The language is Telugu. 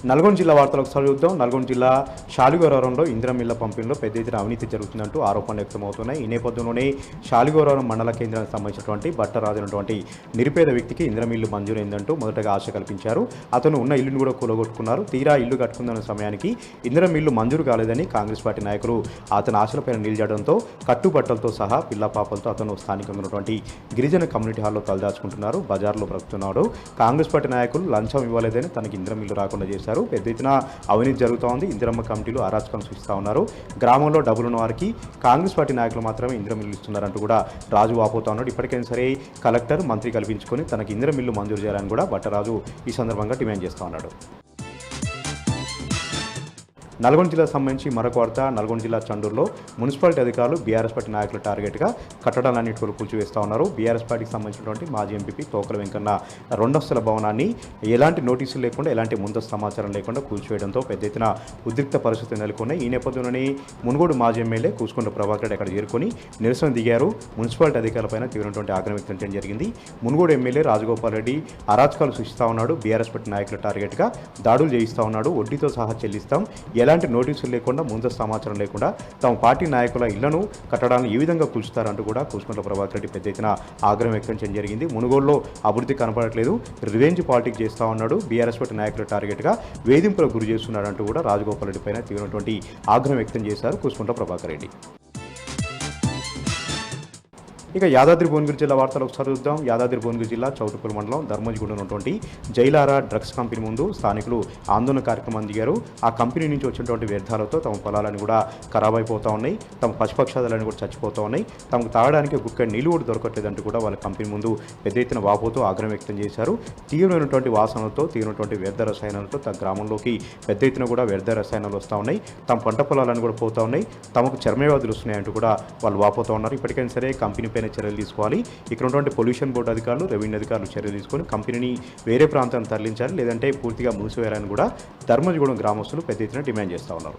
నల్గొండ జిల్లా వార్తలు ఒకసారి చూద్దాం. నల్గొండ జిల్లా శాలిగోరవరంలో ఇందిరమిళ్ల పంపిణీలో పెద్ద ఎత్తున అవినీతి జరుగుతుందంటూ ఆరోపణలు వ్యక్తమవుతున్నాయి. ఈ నేపథ్యంలోనే శాలిగోరవరం మండల కేంద్రానికి సంబంధించినటువంటి బట్టరాజైనటువంటి నిరుపేద వ్యక్తికి ఇందిరమిల్లు మంజూరైందంటూ మొదటగా ఆశ కల్పించారు. అతను ఉన్న ఇల్లును కూడా కూలగొట్టుకున్నారు. తీరా ఇల్లు కట్టుకుందన్న సమయానికి ఇందిరమిల్లు మంజూరు కాలేదని కాంగ్రెస్ పార్టీ నాయకులు అతని ఆశలపైన నిలజడంతో కట్టుబట్టలతో సహా పిల్ల పాపలతో అతను స్థానికంగా ఉన్నటువంటి గిరిజన కమ్యూనిటీ హాల్లో తలదాచుకుంటున్నారు. బజార్లో బ్రతుకుతున్నాడు. కాంగ్రెస్ పార్టీ నాయకులు లంచం ఇవ్వలేదని తనకి ఇందిరమిల్లు రాకుండా చేశారు. పెద్ద ఎత్తున అవినీతి జరుగుతూ ఉంది. ఇందిరమ్మ కమిటీలు అరాచకం సృష్టిస్తూ ఉన్నారు. గ్రామంలో డబ్బులున్న వారికి కాంగ్రెస్ పార్టీ నాయకులు మాత్రమే ఇందిరమిల్లు ఇస్తున్నారంటూ కూడా రాజు వాపోతా ఉన్నాడు. ఇప్పటికైనా సరే కలెక్టర్ మంత్రి కల్పించుకొని తనకి ఇందిరమిల్లు మంజూరు చేయాలని కూడా బట్టరాజు ఈ సందర్భంగా డిమాండ్ చేస్తూ ఉన్నాడు. నల్గొండ జిల్లాకు సంబంధించి మరొక వార్త. నల్గొండ జిల్లా చండూరులో మున్సిపాలిటీ అధికారులు బీఆర్ఎస్ పార్టీ నాయకుల టార్గెట్గా కట్టడాలన్నింటి కూల్చివేస్తూ ఉన్నారు. బీఆర్ఎస్ పార్టీకి సంబంధించినటువంటి మాజీ ఎంపీ తోకల వెంకన్న రెండొస్తుల భవనాన్ని ఎలాంటి నోటీసులు లేకుండా ఎలాంటి ముందస్తు సమాచారం లేకుండా కూల్చివేయడంతో పెద్ద ఎత్తున ఉద్రిక్త పరిస్థితులు నెలకొన్నాయి. ఈ నేపథ్యంలోనే మునుగోడు మాజీ ఎమ్మెల్యే కూసుకుంట ప్రభాకర్ అక్కడ చేరుకొని నిరసన దిగారు. మున్సిపాలిటీ అధికారులపైన తీవ్రమైనటువంటి ఆగ్రహం వ్యక్తం చేయడం జరిగింది. మునుగోడు ఎమ్మెల్యే రాజగోపాల్ రెడ్డి అరాచకాలు సృష్టిస్తూ ఉన్నాడు. బీఆర్ఎస్ పార్టీ నాయకుల టార్గెట్గా దాడులు చేయిస్తూ ఉన్నాడు. వడ్డీతో సహా చెల్లిస్తాం, ఎలాంటి నోటీసులు లేకుండా ముందస్తు సమాచారం లేకుండా తమ పార్టీ నాయకుల ఇళ్లను కట్టడాలను ఏ విధంగా కూల్చుతారంటూ కూడా కూసుకుంట ప్రభాకర్ రెడ్డి పెద్ద ఎత్తున ఆగ్రహం వ్యక్తం చేయడం జరిగింది. మునుగోడులో అభివృద్ధి కనపడట్లేదు, రివెంజ్ పాలిటిక్స్ చేస్తూ ఉన్నాడు. బీఆర్ఎస్ పార్టీ నాయకుల టార్గెట్గా వేధింపులకు గురి చేస్తున్నాడంటూ కూడా రాజగోపాల్ రెడ్డి పైన తీవ్రమైనటువంటి ఆగ్రహం వ్యక్తం చేశారు కూసుకుంట ప్రభాకర్ రెడ్డి. ఇక యాదాద్రి భువనగిరి జిల్లా వార్తలు ఒకసారి చూద్దాం. యాదాద్రి భువనగిరి జిల్లా చౌటుపల్లి మండలం ధర్మజిగూడ ఉన్నటువంటి జైలారా డ్రగ్స్ కంపెనీ ముందు స్థానికులు ఆందోళన కార్యక్రమం దిగారు. ఆ కంపెనీ నుంచి వచ్చినటువంటి వ్యర్థాలతో తమ పొలాలను కూడా ఖరాబ్ అయిపోతూ ఉన్నాయి. తమ పశుపక్షాదాలను కూడా చచ్చిపోతూ ఉన్నాయి. తమకు తాగడానికి గుక్క నీళ్లు కూడా దొరకట్లేదంటూ కూడా వాళ్ళ కంపెనీ ముందు పెద్ద ఎత్తున వాపోతూ ఆగ్రహం వ్యక్తం చేశారు. తీవ్రమైనటువంటి వాసనలతో తీవ్రమైనటువంటి వ్యర్థ రసాయనాలతో తమ గ్రామంలోకి పెద్ద ఎత్తున కూడా వ్యర్థ రసాయనాలు వస్తూ ఉన్నాయి. తమ పంట పొలాలను కూడా పోతూ ఉన్నాయి. తమకు చర్మవ్యాధులు వస్తున్నాయంటూ కూడా వాళ్ళు వాపోతూ ఉన్నారు. ఇప్పటికైనా సరే కంపెనీ పైన చర్యలు తీసుకోవాలి. ఇక్కడ ఉన్నటువంటి పొల్యూషన్ బోర్డు అధికారులు, రెవెన్యూ అధికారులు చర్యలు తీసుకొని కంపెనీని వేరే ప్రాంతానికి తరలించాలి, లేదంటే పూర్తిగా మూసివేయాలని కూడా ధర్మజిగూడెం గ్రామస్తులు పెద్ద ఎత్తున డిమాండ్ చేస్తూ ఉన్నారు.